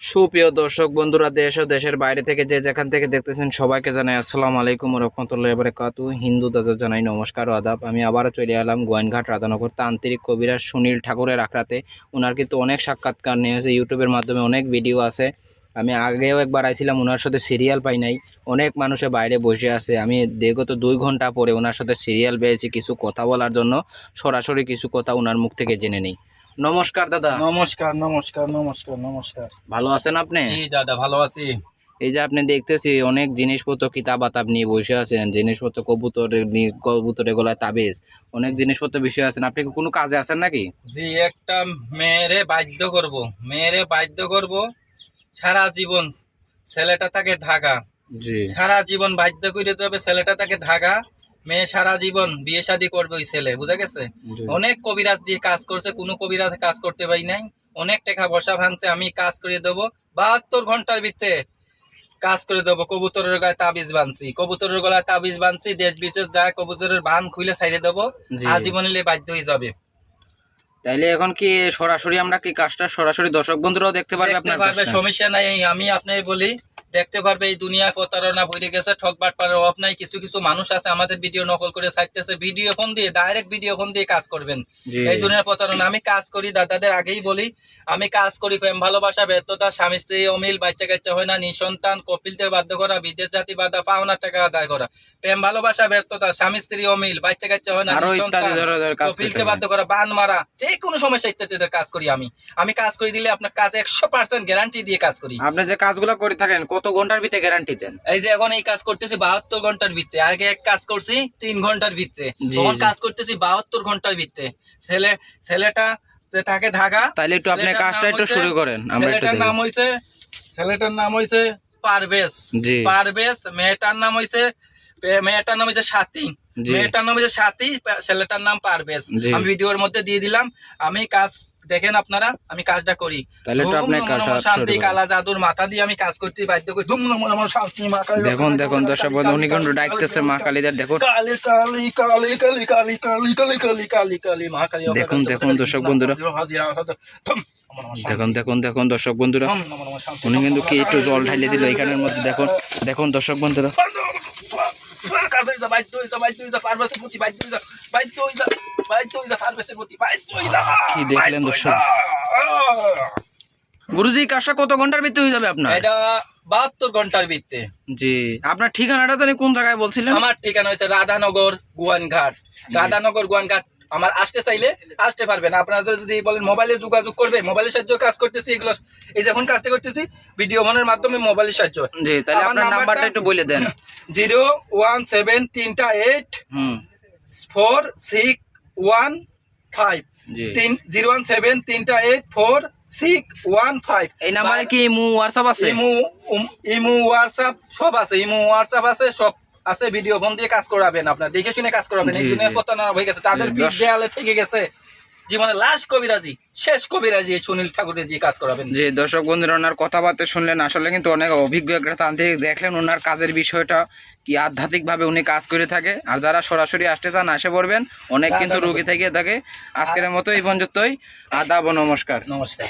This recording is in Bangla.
সুপ্রিয় দর্শক বন্ধুরা, দেশ ও দেশের বাইরে থেকে যে যেখান থেকে দেখতেছেন সবাইকে জানাই আসসালামু আলাইকুম ওয়া রাহমাতুল্লাহি ওয়া বারাকাতুহু। হিন্দু দাদা জানাই নমস্কার ও আদাব। আমি আবারও চলে এলাম গোয়াইনঘাট রাধানগর তান্ত্রিক কবিরাজ সুনীল ঠাকুরের আখড়াতে। ওনার কিন্তু অনেক সাক্ষাৎকার নিয়েছে, ইউটিউবের মাধ্যমে অনেক ভিডিও আছে। আমি আগেও একবার আইছিলাম, ওনার সাথে সিরিয়াল পাই নাই। অনেক মানুষে বাইরে বসে আছে, আমি বিগত 2 ঘন্টা পরে ওনার সাথে সিরিয়াল পেয়েছি কিছু কথা বলার জন্য। সরাসরি কিছু কথা ওনার মুখ থেকে জেনে নেই। নমস্কার দাদা। নমস্কার নমস্কার নমস্কার নমস্কার। ভালো আছেন আপনি? জি দাদা, ভালো আছি। এই যে আপনি দেখতেছি অনেক জিনিসপত্র কিতাব আতাব নিয়ে বসে আছেন, জিনিসপত্র কবুতরের গলায় তাবিজ, অনেক জিনিসপত্র বিষয় আছেন। আপনি কি কোনো কাজে আছেন নাকি? জি, একটা মেয়েরে বাধ্য করব সারা জীবন। ছেলেটা থাকে ঢাকা, জি সারা জীবন বাধ্য করে দেবে। ছেলেটা থাকে ঢাকা, মেয়ে সারা জীবন বিয়ে শাদী করবে ওই ছেলে, বুঝা গেছে। জি অনেক কবিরাজ দিয়ে কাজ করছে, কোনো কবিরাজ কাজ করতে পারি নাই। অনেক টাকা বসা ভাঙছে, আমি কাজ করে দেবো 72 ঘন্টার ভিতরে কাজ করে দেবো। কবুতরের গায়ে তাবিজ বানছি, কবুতরের গলায় তাবিজ বানছি, দেশ বিদেশ যায় কবুতরের বান খুলে ছাইড়ে দেবো। জি। আজীবন বাধ্য হয়ে যাবে। তাইলে এখন কি সরাসরি আমরা কি কাজটা সরাসরি দর্শক বন্ধুরাও দেখতে পারবে দেখতে আপনার পারবে, কাজটা? সমস্যা নাই। আমি আপনাকে বলি, দেখতে পারবে। এই দুনিয়ায় প্রতারণা ভরে গেছে, ঠকবাট পারার অভাব নাই। কিছু কিছু মানুষ আছে আমাদের ভিডিও নকল করে ছাড়তেছে, ভিডিও ফোন দিয়ে, ডাইরেক্ট ভিডিও ফোন দিয়ে কাজ করবেন। জি এই দুনিয়ার প্রতারণা। আমি কাজ করি, দাদাদের আগেই বলি, আমি কাজ করি প্রেম ভালোবাসা ব্যর্থতা, স্বামী স্ত্রী অমিল, বাচ্চা কাচ্চা হয় না, নিঃসন্তান, কপিলতে বাধ্য করা, বিদেশ জাতি বাধা, পাওনা টাকা আদায় করা। প্রেম ভালোবাসা ব্যর্থতা, স্বামী স্ত্রী অমিল, বাচ্চা কাচ্চা হয় না, আরো নিঃসন্তান, ইত্যাদি ধরনের কাজ করতে কপিলকে হবে। বাধ্য করা, বান মারা, যে কোনো সমস্যা ইত্যাদিদের কাজ করি আমি। আমি কাজ করে দিলে আপনার কাজ 100% গ্যারান্টি দিয়ে কাজ করি। আপনি যে কাজগুলো করে থাকেন কত ঘন্টার ভিতরে গ্যারান্টি দেন? এই যে এখন এই কাজ করতেছি 72 ঘন্টার ভিতরে, আগে এক কাজ করছি 3 ঘন্টার ভিতরে, জি তখন জি। কাজ করতেছি 72 ঘন্টার ভিতরে। ছেলেটা যে থাকে ঢাকা। তাইলে একটু আপনি ছেলেটার কাজটা নাম একটু হইছে- শুরু করেন, আমরা একটু ছেলেটার দেখি। নাম হইছে ছেলেটার নাম হইছে পারভেজ। জি পারভেজ। মেয়েটার নাম হইছে সাথী। জি মেয়েটার নাম হইছে সাথী, ছেলেটার নাম পারভেজ। জি। আমি ভিডিওর মধ্যে দিয়ে দিলাম। আমি কাজ দেখেন আপনারা, আমি কাজটা করি। তাহলে একটু ধুম আপনি নমঃ কাজ নমঃ শুরু শান্তি, করেন। কালা জাদুর মাথা দিয়ে আমি কাজ করতে বাধ্য করি। ধুম নমঃ নমঃ শান্তি, মা কালী দেখুন দেখুন দর্শক বন্ধু, উনি কিন্তু ডাকতেছে মা কালীদের। দেখুন কালী কালী কালী কালী কালী কালী কালী কালী কালী কালী মা কালী। দেখুন দেখুন দর্শক বন্ধুরা, দেখুন দেখুন দেখুন দর্শক বন্ধুরা, উনি কিন্তু কি একটু জল ঢাইলে দিল এখানের মধ্যে। দেখুন দেখুন দর্শক বন্ধুরা, কি দেখলেন দর্শক? গুরুজি, কাজটা কত ঘন্টার ভিতরে হয়ে যাবে আপনার? এটা 72 ঘন্টার ভিতরে। জি, আপনার ঠিকানাটা জানি কোন জায়গায় বলছিলেন? আমার ঠিকানা হচ্ছে রাধানগর গোয়াইনঘাট। রাধানগর গোয়াইনঘাট। আমার আসতে চাইলে আসতে পারবেন। আপনারা যদি বলেন মোবাইলে যোগাযোগ করবে, মোবাইলের সাহায্যে কাজ করতেছি। এগুলো এই যখন কাজটা করতেছি ভিডিও ফোনের মাধ্যমে, মোবাইলের সাহায্য। জি, তাহলে আপনার নাম্বারটা একটু বলে দেন। 01738 হুম 4615। জি। 017384615। এই নাম্বারে কি হোয়াটসঅ্যাপ আছে? ইমু হোয়াটসঅ্যাপ সব আছে। ইমু হোয়াটসঅ্যাপ আছে, সব আছে। ভিডিও ফোন দিয়ে কাজ করাবেন, আপনার দেখে শুনে কাজ করাবেন। এই জি, দুনিয়া জি। প্রতারণা হয়ে গেছে, তাদের জি, পিঠ দেয়ালে থেকে গেছে। জীবনের লাস্ট কবিরাজি, শেষ কবিরাজি এই সুনীল ঠাকুরের দিয়ে কাজ করাবেন। যে দর্শক বন্ধুরা, ওনার কথাবার্তা শুনলেন, আসলে কিন্তু অনেক অভিজ্ঞ একটা তান্ত্রিক। দেখলেন ওনার কাজের বিষয়টা কি আধ্যাত্মিক ভাবে উনি কাজ করে থাকে। আর যারা সরাসরি আসতে চান আসে পড়বেন, অনেক কিন্তু রোগী থেকে থাকে। আজকের মতো এই পর্যন্তই। আদাব ও নমস্কার। নমস্কার।